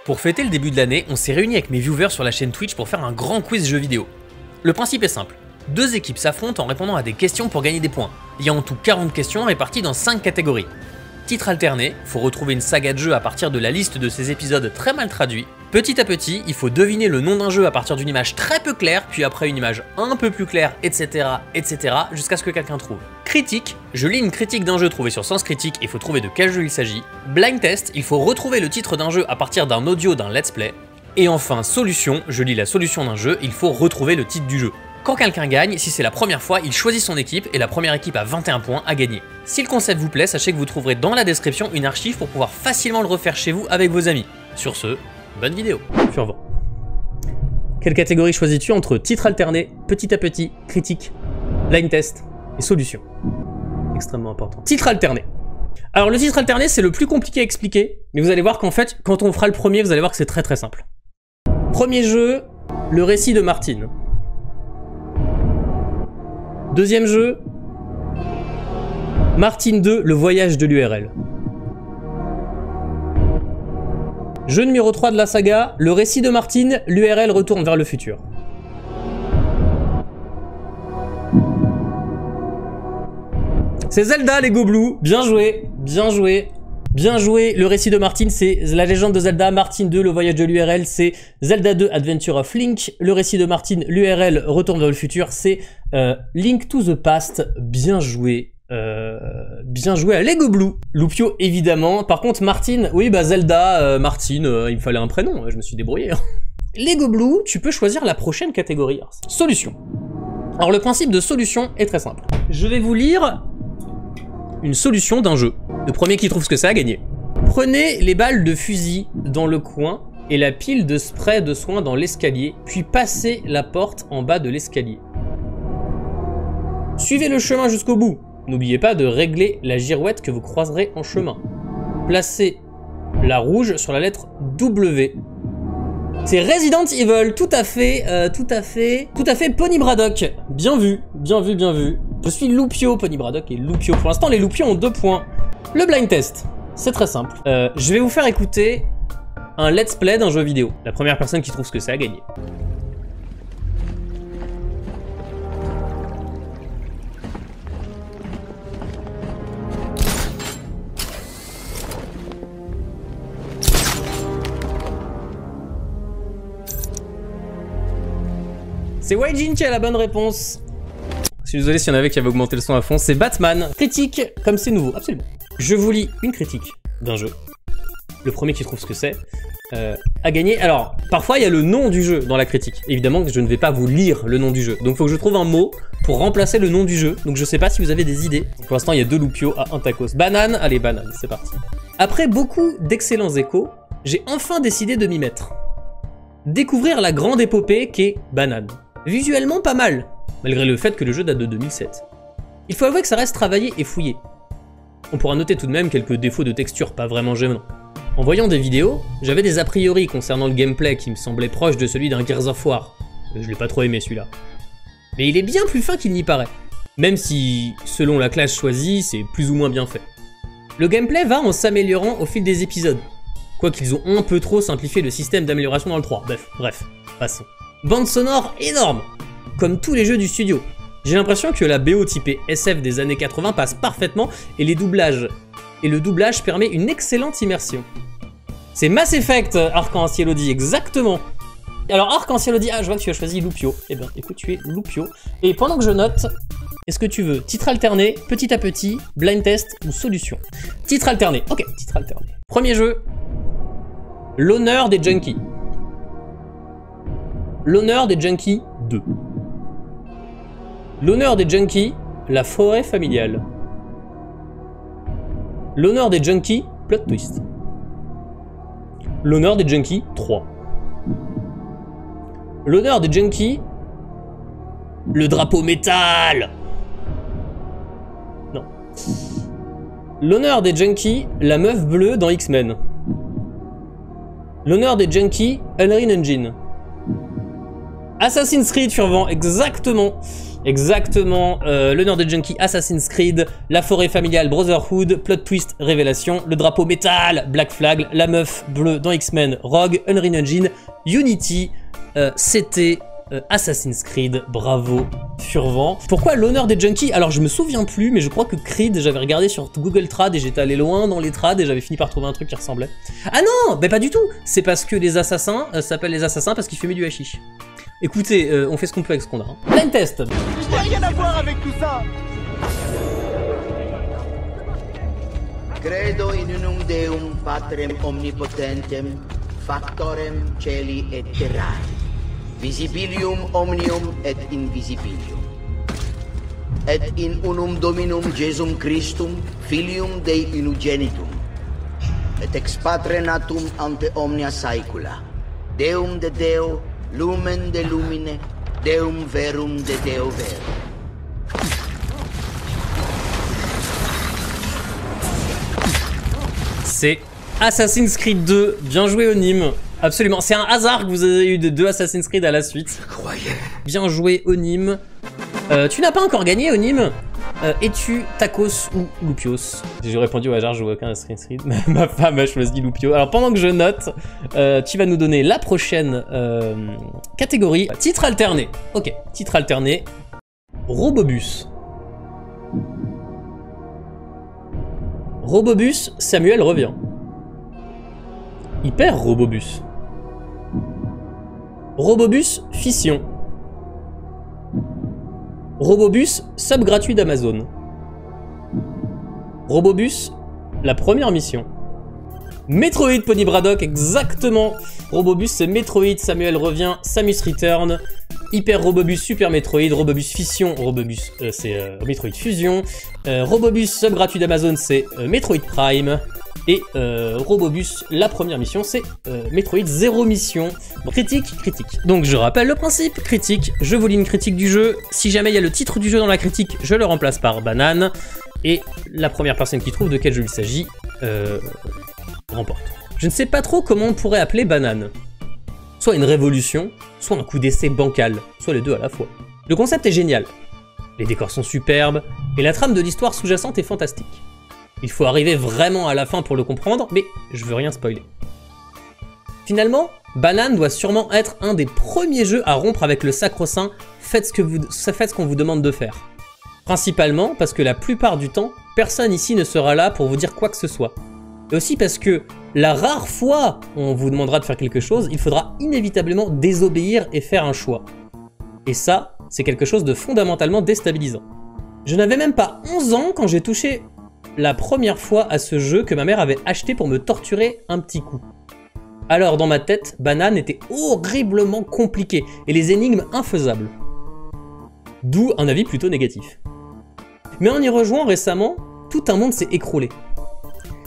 Pour fêter le début de l'année, on s'est réunis avec mes viewers sur la chaîne Twitch pour faire un grand quiz jeux vidéo. Le principe est simple. Deux équipes s'affrontent en répondant à des questions pour gagner des points. Il y a en tout 40 questions réparties dans 5 catégories. Titre alterné, faut retrouver une saga de jeu à partir de la liste de ces épisodes très mal traduits. Petit à petit, il faut deviner le nom d'un jeu à partir d'une image très peu claire, puis après une image un peu plus claire, etc. jusqu'à ce que quelqu'un trouve. Critique, je lis une critique d'un jeu trouvé sur Sens Critique et il faut trouver de quel jeu il s'agit. Blind test, il faut retrouver le titre d'un jeu à partir d'un audio d'un let's play. Et enfin, solution, je lis la solution d'un jeu, il faut retrouver le titre du jeu. Quand quelqu'un gagne, si c'est la première fois, il choisit son équipe et la première équipe à 21 points a gagné. Si le concept vous plaît, sachez que vous trouverez dans la description une archive pour pouvoir facilement le refaire chez vous avec vos amis. Sur ce, bonne vidéo. Furvant. Quelle catégorie choisis-tu entre titre alterné, petit à petit, critique, blind test et solution? Extrêmement important. Titre alterné. Alors le titre alterné, c'est le plus compliqué à expliquer, mais vous allez voir qu'en fait, quand on fera le premier, vous allez voir que c'est très simple. Premier jeu, le récit de Martine. Deuxième jeu, Martine 2, le voyage de l'URL. Jeu numéro 3 de la saga, le récit de Martine, l'URL retourne vers le futur. C'est Zelda, les Goblous, bien joué, bien joué. Bien joué, le récit de Martine, c'est la légende de Zelda, Martine 2, le voyage de l'URL, c'est Zelda 2, Adventure of Link, le récit de Martine, l'URL, retourne vers le futur, c'est Link to the Past, bien joué à les Goblous. Loupio, évidemment, par contre Martine, oui bah Zelda, Martine, il me fallait un prénom, je me suis débrouillé. Les Goblous, tu peux choisir la prochaine catégorie. Solution. Alors le principe de solution est très simple. Je vais vous lire une solution d'un jeu. Le premier qui trouve ce que ça a gagné. Prenez les balles de fusil dans le coin et la pile de spray de soins dans l'escalier, puis passez la porte en bas de l'escalier. Suivez le chemin jusqu'au bout. N'oubliez pas de régler la girouette que vous croiserez en chemin. Placez la rouge sur la lettre W. C'est Resident Evil, tout à fait Pony Braddock. Bien vu, bien vu, bien vu. Je suis Loupio, Pony Braddock et Loupio. Pour l'instant, les Loupios ont 2 points. Le blind test, c'est très simple. Je vais vous faire écouter un let's play d'un jeu vidéo. La première personne qui trouve ce que c'est a gagné. C'est Waijin qui a la bonne réponse. Je suis désolé s'il y en avait qui avaient augmenté le son à fond. C'est Batman. Critique, comme c'est nouveau, absolument. Je vous lis une critique d'un jeu. Le premier qui trouve ce que c'est a gagné. Alors, parfois il y a le nom du jeu dans la critique. Évidemment que je ne vais pas vous lire le nom du jeu. Donc il faut que je trouve un mot pour remplacer le nom du jeu. Donc je sais pas si vous avez des idées. Pour l'instant il y a 2 Loupios à 1 tacos. Banane, allez banane, c'est parti. Après beaucoup d'excellents échos, j'ai enfin décidé de m'y mettre. Découvrir la grande épopée qu'est Banane. Visuellement pas mal, malgré le fait que le jeu date de 2007. Il faut avouer que ça reste travaillé et fouillé. On pourra noter tout de même quelques défauts de texture pas vraiment gênants. En voyant des vidéos, j'avais des a priori concernant le gameplay qui me semblait proche de celui d'un Gears of War. Je l'ai pas trop aimé celui-là. Mais il est bien plus fin qu'il n'y paraît. Même si, selon la classe choisie, c'est plus ou moins bien fait. Le gameplay va en s'améliorant au fil des épisodes. Quoiqu'ils ont un peu trop simplifié le système d'amélioration dans le 3. Bref, passons. Bande sonore énorme, comme tous les jeux du studio. J'ai l'impression que la BO typée SF des années 80 passe parfaitement et le doublage permet une excellente immersion. C'est Mass Effect, Arc-en-Ciel Audi, exactement. Alors Arc-en-Ciel Audi, je vois que tu as choisi Loupio. Eh bien écoute, tu es Loupio. Et pendant que je note, est-ce que tu veux titre alterné, petit à petit, blind test ou solution? Titre alterné, ok, titre alterné. Premier jeu, l'honneur des junkies. L'honneur des junkies 2. L'honneur des junkies, la forêt familiale. L'honneur des junkies, plot twist. L'honneur des junkies 3. L'honneur des junkies, le drapeau métal. Non. L'honneur des junkies, la meuf bleue dans X-Men. L'honneur des junkies, Unreal Engine. Assassin's Creed Furvant, exactement. Exactement, l'honneur de Junkie, Assassin's Creed, la forêt familiale, Brotherhood, plot twist, révélation, le drapeau métal, Black Flag, la meuf bleue dans X-Men, Rogue, Unreal Engine, Unity, c'était Assassin's Creed, bravo, Furvent. Pourquoi l'honneur des Junkies? Alors je me souviens plus, mais je crois que Creed, j'avais regardé sur Google Trad et j'étais allé loin dans les trad et j'avais fini par trouver un truc qui ressemblait. Ah non, mais pas du tout. C'est parce que les assassins s'appellent les assassins parce qu'ils fumaient du hashish. Écoutez, on fait ce qu'on peut avec ce qu'on a. Hein. Blind test. Je n'ai rien à voir avec tout ça. Credo in unum Deum Patrem omnipotentem, factorem celi et terrae, visibilium omnium et invisibilium. Et in unum Dominum Jesum Christum, Filium Dei unigenitum, et ex Patre natum ante omnia saecula, Deum de Deo, Lumen de Lumine, Deum verum de Deo verum. C'est Assassin's Creed 2, bien joué Onim. Absolument, c'est un hasard que vous ayez eu de 2 Assassin's Creed à la suite. Je croyais. Bien joué Onim. Tu n'as pas encore gagné Onim. Es-tu Tacos ou Loupios? J'ai répondu au hasard, je joue aucun Assassin's Creed. Ma femme a choisi Loupio. Alors pendant que je note, tu vas nous donner la prochaine catégorie. Titre alterné. Ok, titre alterné. Robobus. Robobus, Samuel revient. Hyper Robobus. Robobus, Fission. Robobus, sub gratuit d'Amazon. Robobus, la première mission. Metroid Pony Braddock, exactement. Robobus, c'est Metroid, Samuel revient, Samus Return. Hyper Robobus, Super Metroid, Robobus Fission, Robobus, c'est Metroid Fusion. Robobus, sub gratuit d'Amazon, c'est Metroid Prime. Et Robobus, la première mission, c'est Metroid 0 mission. Bon, critique. Donc je rappelle le principe, critique, je vous lis une critique du jeu. Si jamais il y a le titre du jeu dans la critique, je le remplace par banane. Et la première personne qui trouve de quel jeu il s'agit, remporte. Je ne sais pas trop comment on pourrait appeler banane. Soit une révolution, soit un coup d'essai bancal, soit les deux à la fois. Le concept est génial. Les décors sont superbes, et la trame de l'histoire sous-jacente est fantastique. Il faut arriver vraiment à la fin pour le comprendre, mais je veux rien spoiler. Finalement, Banane doit sûrement être un des premiers jeux à rompre avec le sacro-saint « faites ce qu'on vous demande de faire ». Principalement parce que la plupart du temps, personne ici ne sera là pour vous dire quoi que ce soit. Et aussi parce que la rare fois où on vous demandera de faire quelque chose, il faudra inévitablement désobéir et faire un choix. Et ça, c'est quelque chose de fondamentalement déstabilisant. Je n'avais même pas 11 ans quand j'ai touché la première fois à ce jeu que ma mère avait acheté pour me torturer un petit coup. Alors dans ma tête, Banane était horriblement compliqué et les énigmes infaisables. D'où un avis plutôt négatif. Mais en y rejoignant récemment, tout un monde s'est écroulé.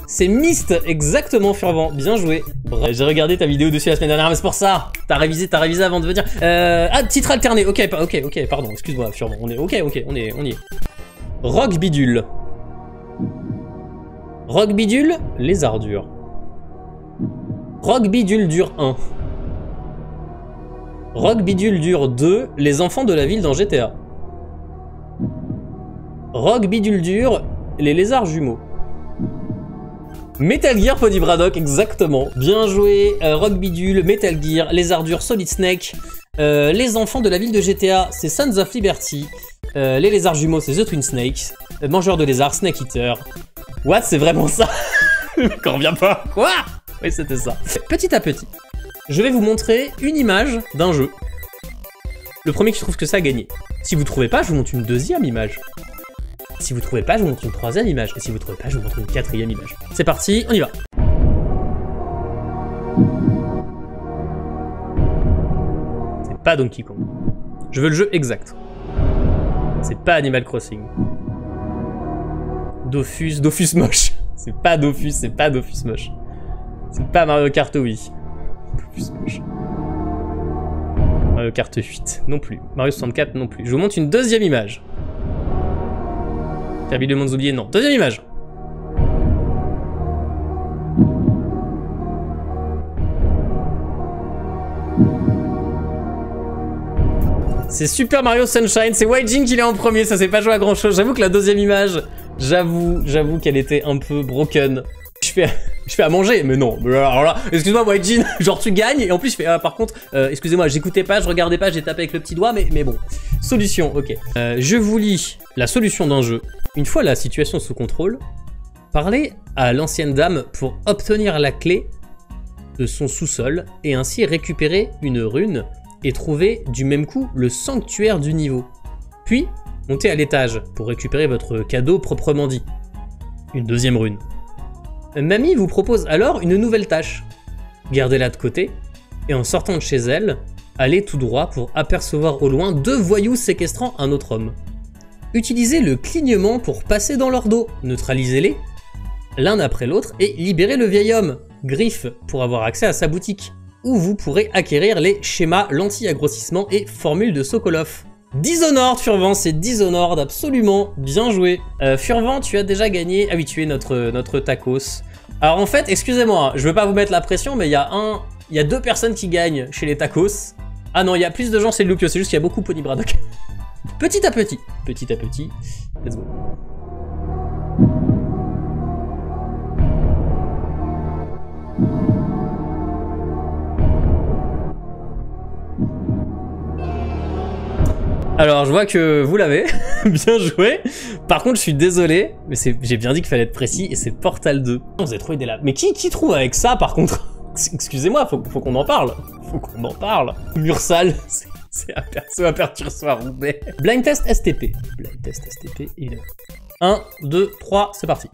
C'est Myst, exactement Furvent, bien joué. Bref, j'ai regardé ta vidéo dessus la semaine dernière, mais c'est pour ça. T'as révisé avant de venir. Ah, titre alterné, ok, pardon, excuse-moi Furvent, on y est. Rock Bidule. Rock Bidule, les ardures. Rock Bidule dur 1. Rock Bidule dur 2, les enfants de la ville dans GTA. Rock Bidule dur, les lézards jumeaux. Metal Gear Pony Braddock, exactement. Bien joué, Rock Bidule, Metal Gear, les ardures Solid Snake. Les enfants de la ville de GTA, c'est Sons of Liberty. Les lézards jumeaux, c'est The Twin Snakes. Mangeur de lézards, Snake Eater. What, c'est vraiment ça? Quand on revient pas. Quoi? Oui, c'était ça. Petit à petit, je vais vous montrer une image d'un jeu. Le premier qui trouve que ça a gagné. Si vous trouvez pas, je vous montre une deuxième image. Si vous trouvez pas, je vous montre une troisième image. Et si vous trouvez pas, je vous montre une quatrième image. C'est parti, on y va. C'est pas Donkey Kong. Je veux le jeu exact. C'est pas Animal Crossing. Dofus moche. C'est pas Dofus moche. C'est pas Mario Kart Wii. Dofus moche. Mario Kart 8 non plus. Mario 64 non plus. Je vous montre une deuxième image. Kirby le monde oublié, non. Deuxième image. C'est Super Mario Sunshine, c'est Waijin qui est en premier, ça s'est pas joué à grand chose. J'avoue que la deuxième image, j'avoue qu'elle était un peu broken. Je fais à manger, mais non. Alors là, excuse-moi Waijin, genre tu gagnes, et en plus je fais, par contre, excusez-moi, j'écoutais pas, je regardais pas, j'ai tapé avec le petit doigt, mais bon. Solution, ok. Je vous lis la solution d'un jeu. Une fois la situation sous contrôle, parlez à l'ancienne dame pour obtenir la clé de son sous-sol et ainsi récupérer une rune et trouver du même coup le sanctuaire du niveau. Puis, montez à l'étage pour récupérer votre cadeau proprement dit. Une deuxième rune. Mamie vous propose alors une nouvelle tâche. Gardez-la de côté et en sortant de chez elle, allez tout droit pour apercevoir au loin 2 voyous séquestrant un autre homme. Utilisez le clignement pour passer dans leur dos, neutralisez-les l'un après l'autre et libérez le vieil homme, Griffe, pour avoir accès à sa boutique, où vous pourrez acquérir les schémas lentilles-à-grossissement et formules de Sokolov. Dishonored, Furvan, c'est Dishonored, absolument, bien joué. Furvan, tu as déjà gagné, ah oui, tu es notre tacos. Alors en fait, excusez-moi, je veux pas vous mettre la pression, mais il y a 2 personnes qui gagnent chez les tacos. Ah non, il y a plus de gens chez le Lupio, c'est juste qu'il y a beaucoup Pony Braddock. Petit à petit, let's go. Alors, je vois que vous l'avez, bien joué. Par contre, je suis désolé, mais j'ai bien dit qu'il fallait être précis, et c'est Portal 2. Vous avez trouvé des labs. Mais qui trouve avec ça, par contre? Excusez-moi, faut qu'on en parle. Mursal, c'est aperçu, aperture-soir, Roubaix. Blind Test STP. Blind Test STP, il est 1, 2, 3, c'est parti.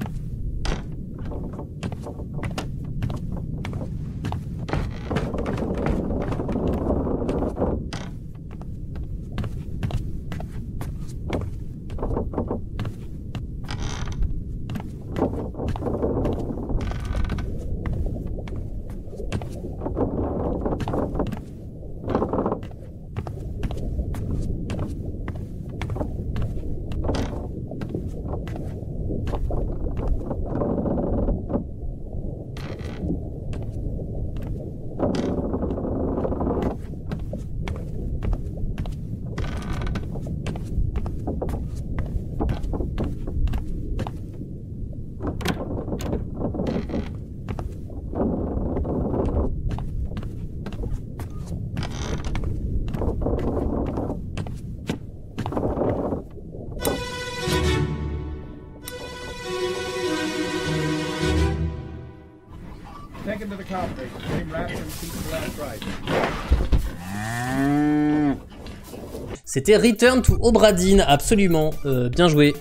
C'était Return to Obra Dinn, absolument. Bien joué,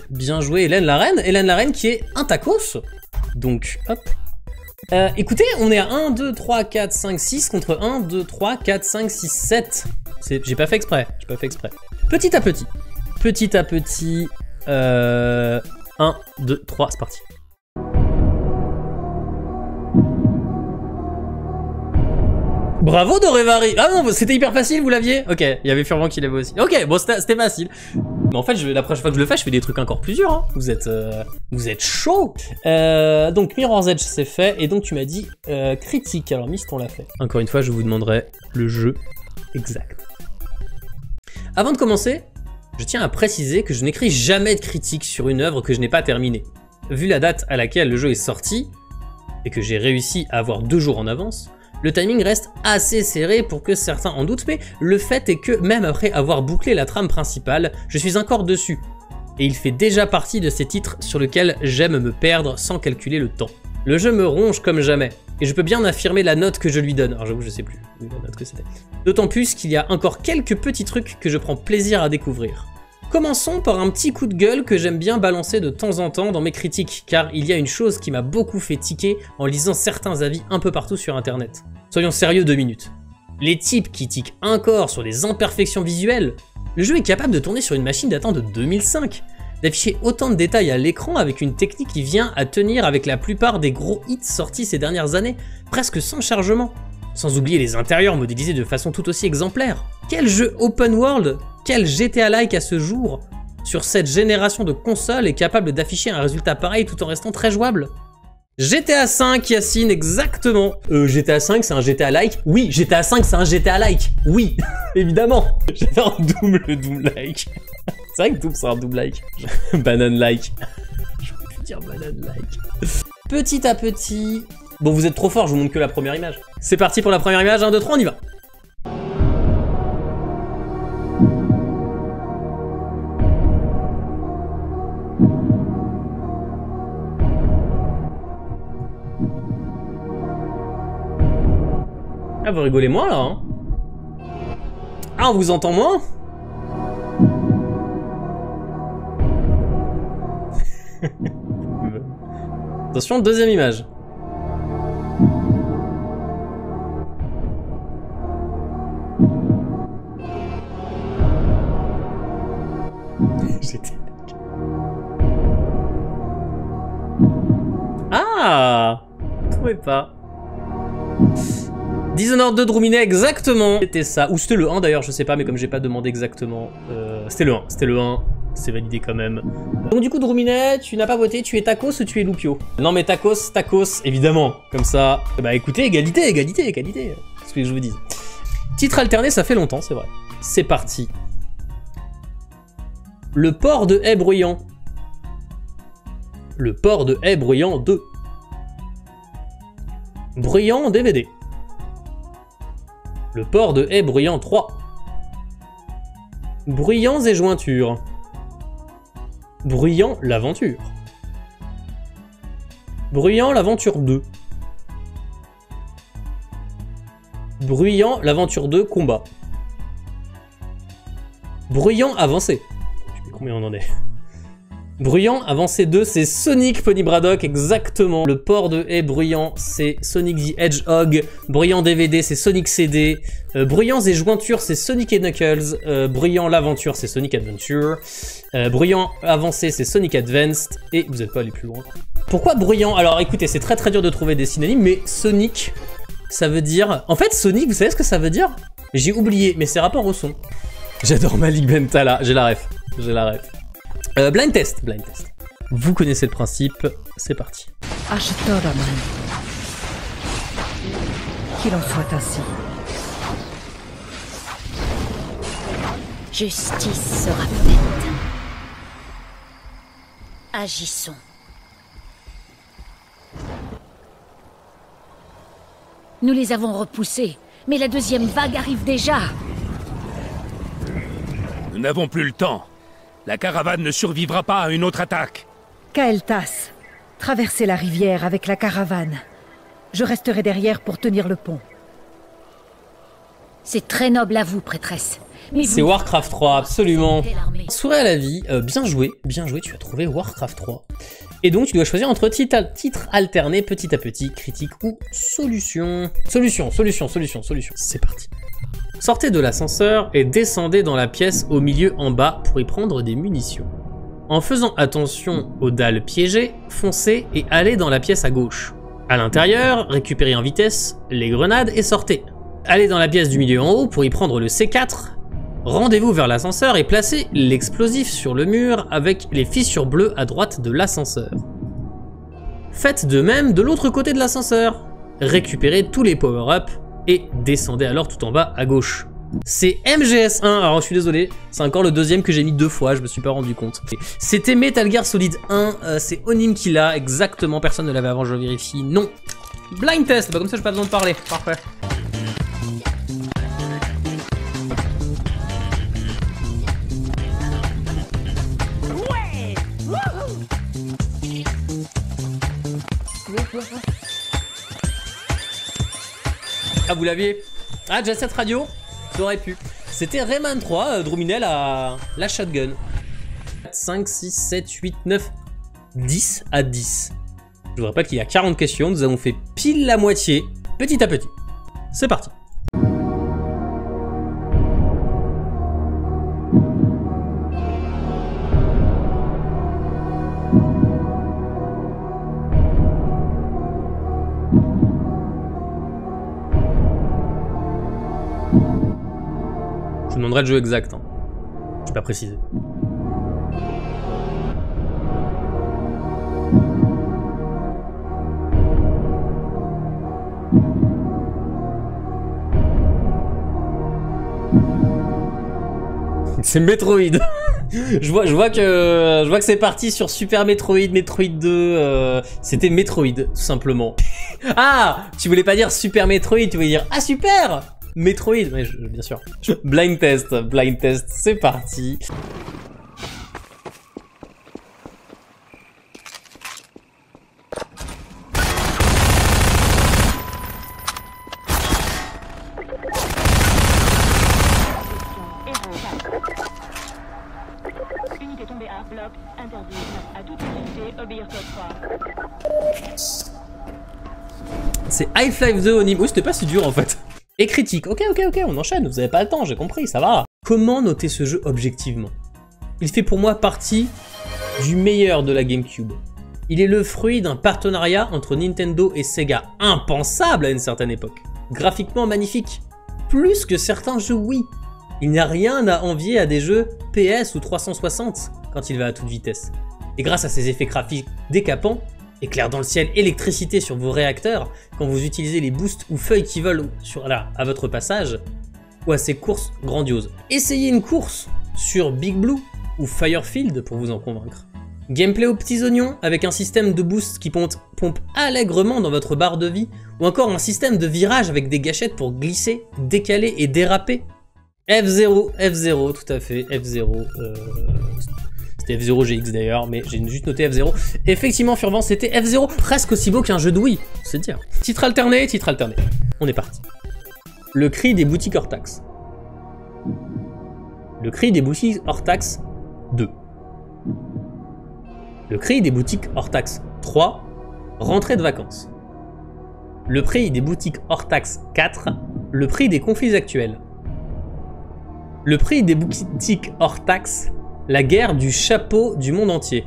Hélène Larraine. Hélène Larraine qui est un tacos. Donc, hop. Écoutez, on est à 1, 2, 3, 4, 5, 6 contre 1, 2, 3, 4, 5, 6, 7. J'ai pas fait exprès, Petit à petit. 1, 2, 3, c'est parti. Bravo Dorévari. Ah non, c'était hyper facile, vous l'aviez? Ok, il y avait Furvan qui l'avait aussi. Ok, bon, c'était facile. Mais en fait, la prochaine fois que je le fais, je fais des trucs encore plus durs. Hein. Vous êtes chaud. Donc, Mirror's Edge, c'est fait. Et donc, tu m'as dit critique. Alors, Mist, on l'a fait. Encore une fois, je vous demanderai le jeu exact. Avant de commencer, je tiens à préciser que je n'écris jamais de critique sur une œuvre que je n'ai pas terminée. Vu la date à laquelle le jeu est sorti, et que j'ai réussi à avoir 2 jours en avance, le timing reste assez serré pour que certains en doutent, mais le fait est que même après avoir bouclé la trame principale, je suis encore dessus. Et il fait déjà partie de ces titres sur lesquels j'aime me perdre sans calculer le temps. Le jeu me ronge comme jamais, et je peux bien affirmer la note que je lui donne. Alors j'avoue, je sais plus la note que c'était. D'autant plus qu'il y a encore quelques petits trucs que je prends plaisir à découvrir. Commençons par un petit coup de gueule que j'aime bien balancer de temps en temps dans mes critiques, car il y a une chose qui m'a beaucoup fait tiquer en lisant certains avis un peu partout sur internet. Soyons sérieux 2 minutes. Les types qui tiquent encore sur les imperfections visuelles, le jeu est capable de tourner sur une machine datant de 2005, d'afficher autant de détails à l'écran avec une technique qui vient à tenir avec la plupart des gros hits sortis ces dernières années, presque sans chargement. Sans oublier les intérieurs modélisés de façon tout aussi exemplaire. Quel jeu open world, quel GTA-like à ce jour, sur cette génération de consoles est capable d'afficher un résultat pareil tout en restant très jouable? GTA 5, Yacine, exactement. GTA 5, c'est un GTA-like? Oui, GTA 5, c'est un GTA-like. Oui, évidemment. J'adore Doom, le Doom-like. C'est vrai que Doom, c'est un Doom-like. Banane-like. Je peux plus dire banane-like. Petit à petit... Bon, vous êtes trop fort, je vous montre que la première image. C'est parti pour la première image, 1, 2, 3, on y va. Ah, vous rigolez moins, là, hein? Ah, on vous entend moins? Attention, deuxième image. Ah, je trouvais pas. Dishonored 2 Druminet, exactement. C'était ça. Ou c'était le 1 d'ailleurs, je sais pas, mais comme j'ai pas demandé exactement. C'était le 1, c'était le 1. C'est validé quand même. Donc du coup, Druminet, tu n'as pas voté, tu es Tacos ou tu es Loupio? Non mais Tacos, Tacos, évidemment. Comme ça. Bah écoutez, égalité, égalité, égalité. C'est ce que je vous dis. Titre alterné, ça fait longtemps, c'est vrai. C'est parti. Le port de Haie Bruyant. Le port de Haie Bruyant 2. Bruyant DVD. Le port de Haie Bruyant 3. Bruyants et jointures. Bruyant l'aventure. Bruyant l'aventure 2. Bruyant l'aventure 2 combat. Bruyant avancé. Je sais plus combien on en est. Bruyant avancé 2, c'est Sonic Pony Braddock, exactement. Le port de Haie Bruyant, c'est Sonic the Hedgehog. Bruyant DVD, c'est Sonic CD. Bruyants et jointures, c'est Sonic et Knuckles. Bruyant l'aventure, c'est Sonic Adventure. Bruyant avancé, c'est Sonic Advanced. Et vous n'êtes pas allé plus loin. Pourquoi bruyant? Alors écoutez, c'est très très dur de trouver des synonymes, mais Sonic, ça veut dire... En fait, Sonic, vous savez ce que ça veut dire? J'ai oublié, mais c'est rapport au son. J'adore Malik Bentala, j'ai la ref. J'ai la ref. Blind test, blind test. Vous connaissez le principe, c'est parti. Ashtoraman. Qu'il en soit ainsi. Justice sera faite. Agissons. Nous les avons repoussés, mais la deuxième vague arrive déjà. Nous n'avons plus le temps. La caravane ne survivra pas à une autre attaque. Kael'thas, traversez la rivière avec la caravane. Je resterai derrière pour tenir le pont. C'est très noble à vous, prêtresse. C'est Warcraft 3, absolument. Souris à la vie, bien joué, tu as trouvé Warcraft 3. Et donc tu dois choisir entre titre alterné petit à petit, critique ou solution. Solution. C'est parti. Sortez de l'ascenseur et descendez dans la pièce au milieu en bas pour y prendre des munitions. En faisant attention aux dalles piégées, foncez et allez dans la pièce à gauche. À l'intérieur, récupérez en vitesse les grenades et sortez. Allez dans la pièce du milieu en haut pour y prendre le C4. Rendez-vous vers l'ascenseur et placez l'explosif sur le mur avec les fissures bleues à droite de l'ascenseur. Faites de même de l'autre côté de l'ascenseur. Récupérez tous les power-ups et descendez alors tout en bas à gauche. C'est MGS1, alors je suis désolé, c'est encore le deuxième que j'ai mis 2 fois, je me suis pas rendu compte. C'était Metal Gear Solid 1, c'est Onim qui l'a, exactement, personne ne l'avait avant, je vérifie, non. Blind test, bah comme ça j'ai pas besoin de parler, parfait. Ah, vous l'aviez? Ah, Jet Set Radio? Ça aurait pu. C'était Rayman 3, Druminet la shotgun. 4, 5, 6, 7, 8, 9, 10 à 10. Je vous rappelle qu'il y a 40 questions, nous avons fait pile la moitié, petit à petit. C'est parti. Je vous demanderai le jeu exact, hein. Je vais pas préciser. C'est Metroid. je vois que c'est parti sur Super Metroid, Metroid 2. C'était Metroid, tout simplement. Ah, tu voulais pas dire Super Metroid, tu voulais dire ah super Metroid. Oui, bien sûr. Blind test, c'est parti. Unité tombée à bloc, interdit à toute unité, obéir code 3. C'est Half-Life 2 au niveau... Oui, c'était pas si dur en fait. Et critique. Ok, on enchaîne. Vous avez pas le temps, j'ai compris, ça va. Comment noter ce jeu objectivement? Il fait pour moi partie du meilleur de la GameCube. Il est le fruit d'un partenariat entre Nintendo et Sega, impensable à une certaine époque. Graphiquement magnifique, plus que certains jeux Wii. Il n'y a rien à envier à des jeux PS ou 360 quand il va à toute vitesse. Et grâce à ses effets graphiques décapants, éclair dans le ciel, électricité sur vos réacteurs, quand vous utilisez les boosts ou feuilles qui volent à votre passage, ou à ces courses grandioses. Essayez une course sur Big Blue ou Firefield pour vous en convaincre. Gameplay aux petits oignons avec un système de boost qui pompe allègrement dans votre barre de vie, ou encore un système de virage avec des gâchettes pour glisser, décaler et déraper. F0, tout à fait, F0. C'était F0 GX d'ailleurs, mais j'ai juste noté F0. Effectivement, Furban, c'était F0, presque aussi beau qu'un jeu de Wii, c'est dire. Titre alterné. On est parti. Le cri des boutiques hors taxe. Le cri des boutiques hors taxe 2. Le cri des boutiques hors taxe 3. Rentrée de vacances. Le prix des boutiques hors taxe 4. Le prix des conflits actuels. Le prix des boutiques hors taxe, la guerre du chapeau du monde entier.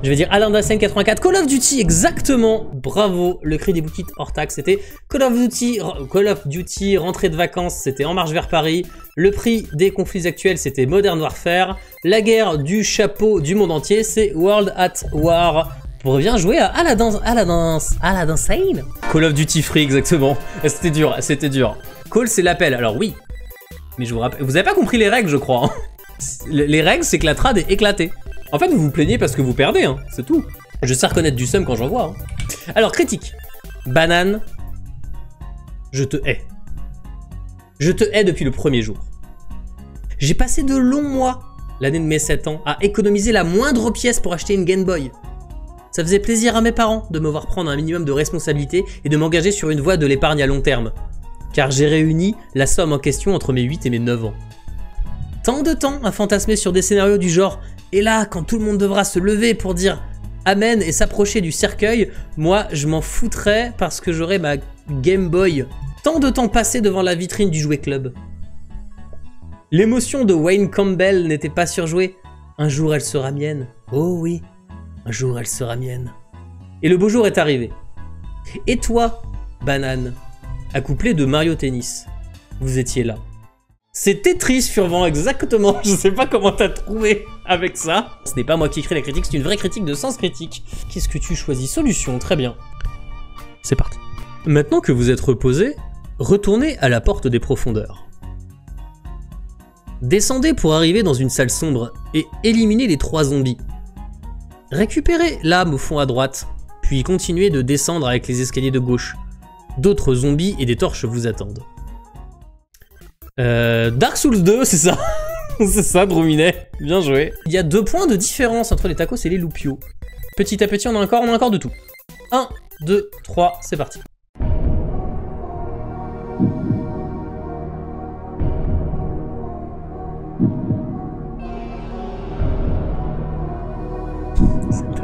Je vais dire Alain Dassen 84, Call of Duty, exactement, bravo. Le cri des boutiques hors taxe, c'était Call of Duty, rentrée de vacances, c'était En marche vers Paris. Le prix des conflits actuels, c'était Modern Warfare. La guerre du chapeau du monde entier, c'est World at War. Pour bien jouer à la danse. Call of Duty Free, exactement. C'était dur. Call, c'est l'appel, alors oui. Mais je vous rappelle, vous avez pas compris les règles, je crois. Hein. Les règles, c'est que la trad est éclatée. En fait, vous vous plaignez parce que vous perdez, hein. C'est tout. Je sais reconnaître du seum quand j'en vois. Hein. Alors, critique. Banane, je te hais. Je te hais depuis le premier jour. J'ai passé de longs mois, l'année de mes 7 ans, à économiser la moindre pièce pour acheter une Game Boy. Ça faisait plaisir à mes parents de me voir prendre un minimum de responsabilité et de m'engager sur une voie de l'épargne à long terme. Car j'ai réuni la somme en question entre mes 8 et mes 9 ans. Tant de temps à fantasmer sur des scénarios du genre « Et là, quand tout le monde devra se lever pour dire Amen et s'approcher du cercueil, moi je m'en foutrais parce que j'aurai ma Game Boy. » Tant de temps passé devant la vitrine du jouet club. L'émotion de Wayne Campbell n'était pas surjouée. Un jour elle sera mienne. Oh oui, un jour elle sera mienne. Et le beau jour est arrivé. Et toi, banane, accouplé de Mario Tennis, vous étiez là. C'est Tetris Furban, exactement. Je sais pas comment t'as trouvé avec ça. Ce n'est pas moi qui écris la critique, c'est une vraie critique de Sens Critique. Qu'est-ce que tu choisis? Solution, très bien. C'est parti. Maintenant que vous êtes reposé, retournez à la porte des profondeurs. Descendez pour arriver dans une salle sombre et éliminer les 3 zombies. Récupérez l'âme au fond à droite, puis continuez de descendre avec les escaliers de gauche. D'autres zombies et des torches vous attendent. Dark Souls 2, c'est ça. C'est ça, Drominet. Bien joué. Il y a 2 points de différence entre les tacos et les loupios. Petit à petit, on a encore de tout. 1, 2, 3, c'est parti.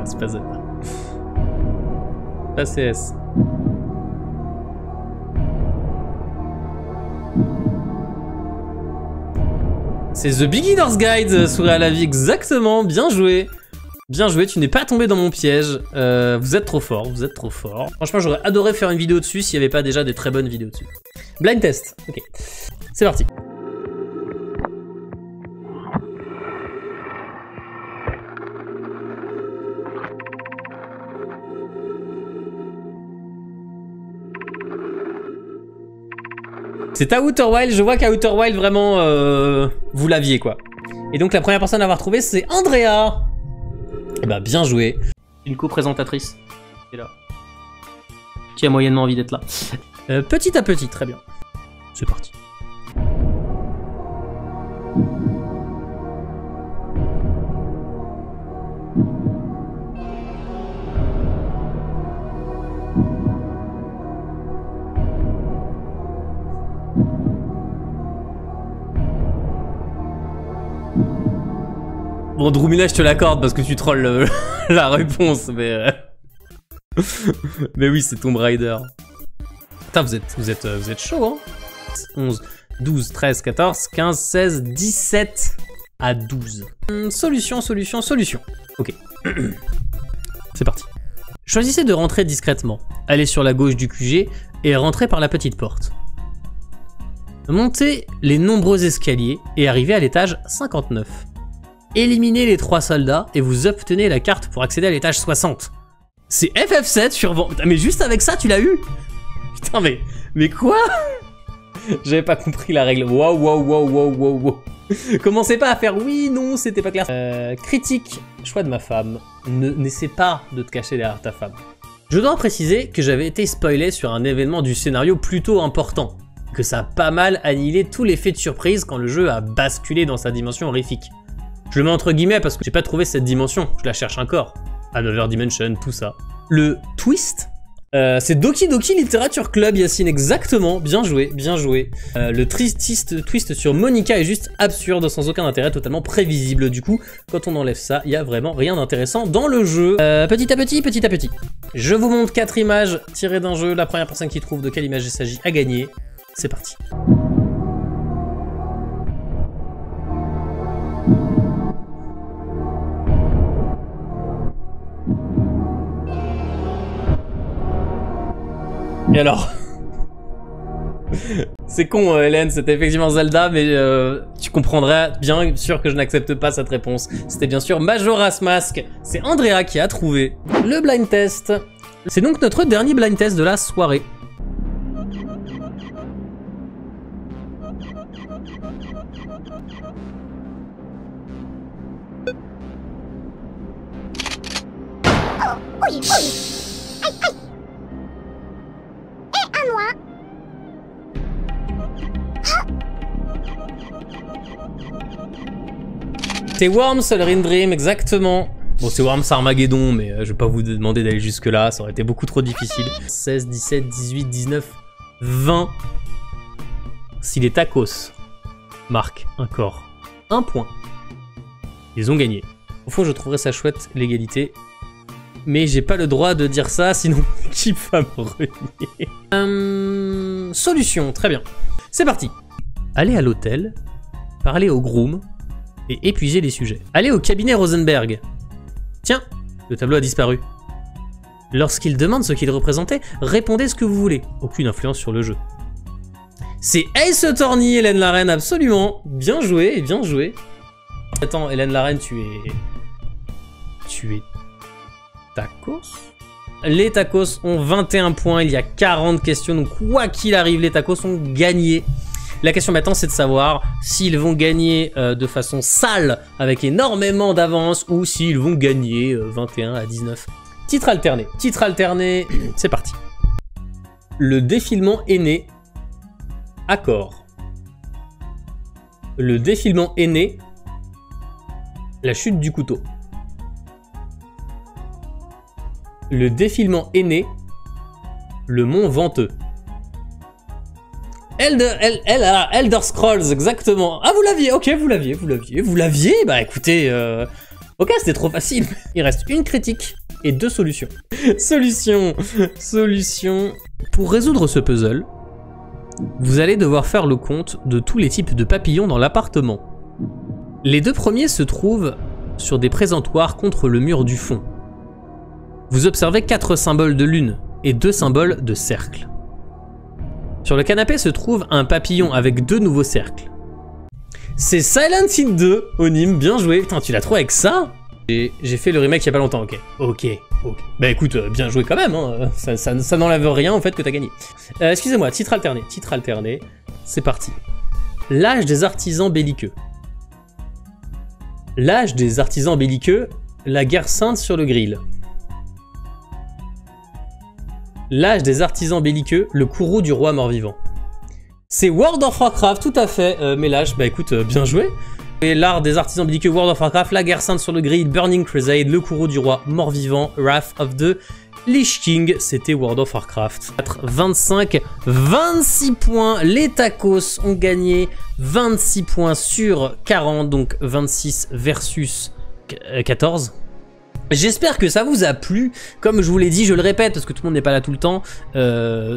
C'est pas ça. Pas CS. C'est The Beginner's Guide, Sourire à la vie, exactement, bien joué. Bien joué, tu n'es pas tombé dans mon piège. Vous êtes trop fort, vous êtes trop fort. Franchement, j'aurais adoré faire une vidéo dessus s'il n'y avait pas déjà des très bonnes vidéos dessus. Blind test, ok. C'est parti. C'est à Outer Wild, je vois qu'à Outer Wild, vraiment, vous l'aviez, quoi. Et donc, la première personne à avoir trouvé, c'est Andrea. Eh ben, bien joué. Une co-présentatrice, qui est là. Qui a moyennement envie d'être là. Petit à petit, très bien. C'est parti. Bon, Drumina, je te l'accorde parce que tu trolls la réponse, mais... mais oui, c'est Tomb Raider. Putain, vous êtes chaud, hein. 11, 12, 13, 14, 15, 16, 17 à 12. Solution. Ok. C'est parti. Choisissez de rentrer discrètement. Allez sur la gauche du QG et rentrez par la petite porte. Montez les nombreux escaliers et arrivez à l'étage 59. Éliminez les 3 soldats et vous obtenez la carte pour accéder à l'étage 60. C'est FF7 sur... Mais juste avec ça, tu l'as eu? Putain, mais quoi? J'avais pas compris la règle. Wow. Commencez pas à faire oui, non, c'était pas clair. Critique, choix de ma femme. N'essaie pas de te cacher derrière ta femme. Je dois préciser que j'avais été spoilé sur un événement du scénario plutôt important. Que ça a pas mal annihilé tout l'effet de surprise quand le jeu a basculé dans sa dimension horrifique. Je le mets entre guillemets parce que j'ai pas trouvé cette dimension, je la cherche encore. Another Dimension, tout ça. Le twist, c'est Doki Doki Literature Club, Yacine, exactement, bien joué. Le twist sur Monica est juste absurde, sans aucun intérêt, totalement prévisible. Du coup, quand on enlève ça, il y a vraiment rien d'intéressant dans le jeu. Petit à petit. Je vous montre 4 images tirées d'un jeu. La première personne qui trouve de quelle image il s'agit a gagné. C'est parti. Et alors? C'est con, Hélène, c'était effectivement Zelda, mais tu comprendrais bien sûr que je n'accepte pas cette réponse. C'était bien sûr Majora's Mask. C'est Andrea qui a trouvé le blind test. C'est donc notre dernier blind test de la soirée. C'est Worms, Solrin Dream, exactement. Bon, c'est Worms Armageddon, mais je vais pas vous demander d'aller jusque là, ça aurait été beaucoup trop difficile. 16, 17, 18, 19, 20. Si les tacos marquent un corps, 1 point, ils ont gagné. Au fond, je trouverais ça chouette, l'égalité. Mais j'ai pas le droit de dire ça, sinon qui va me renier. Solution, très bien. C'est parti. Allez à l'hôtel, parlez au groom et épuisez les sujets. Allez au cabinet Rosenberg. Tiens, le tableau a disparu. Lorsqu'il demande ce qu'il représentait, répondez ce que vous voulez. Aucune influence sur le jeu. C'est Ace Attorney, Hélène Larraine, absolument. Bien joué, bien joué. Attends, Hélène Larraine, tu es tacos? Les tacos ont 21 points, il y a 40 questions, donc quoi qu'il arrive, les tacos ont gagné. La question maintenant, c'est de savoir s'ils vont gagner de façon sale, avec énormément d'avance, ou s'ils vont gagner 21 à 19. Titre alterné, c'est parti. Le défilement aîné, accord. Le défilement aîné, la chute du couteau. Le défilement aîné, le mont venteux. Elder Scrolls, exactement. Ah, vous l'aviez, ok, vous l'aviez, bah écoutez, ok, c'était trop facile. Il reste une critique et 2 solutions. Solution. Pour résoudre ce puzzle, vous allez devoir faire le compte de tous les types de papillons dans l'appartement. Les 2 premiers se trouvent sur des présentoirs contre le mur du fond. Vous observez 4 symboles de lune et 2 symboles de cercle. Sur le canapé se trouve un papillon avec 2 nouveaux cercles. C'est Silent Hill 2, Onim, bien joué. Putain, tu l'as trouvé avec ça? J'ai fait le remake il y a pas longtemps, ok. Bah écoute, bien joué quand même, hein. Ça n'enlève rien au fait que t'as gagné. Excusez-moi, titre alterné. c'est parti. L'âge des artisans belliqueux. L'âge des artisans belliqueux, la guerre sainte sur le grill. L'âge des artisans belliqueux, le courroux du roi mort-vivant. C'est World of Warcraft, tout à fait, mais l'âge, bah écoute, bien joué. Et l'art des artisans belliqueux, World of Warcraft, la guerre sainte sur le grill, Burning Crusade, le courroux du roi mort-vivant, Wrath of the Lich King, c'était World of Warcraft. 25, 26 points, les tacos ont gagné 26 points sur 40, donc 26 versus 14. J'espère que ça vous a plu. Comme je vous l'ai dit, je le répète parce que tout le monde n'est pas là tout le temps.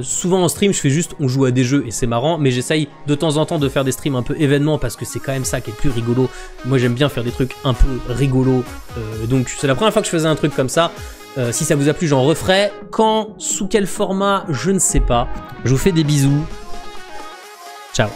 Souvent en stream, je fais juste on joue à des jeux et c'est marrant, mais j'essaye de temps en temps de faire des streams un peu événements parce que c'est quand même ça qui est le plus rigolo. Moi j'aime bien faire des trucs un peu rigolos, donc c'est la première fois que je faisais un truc comme ça. Si ça vous a plu, j'en referai. Quand, sous quel format, je ne sais pas. Je vous fais des bisous. Ciao.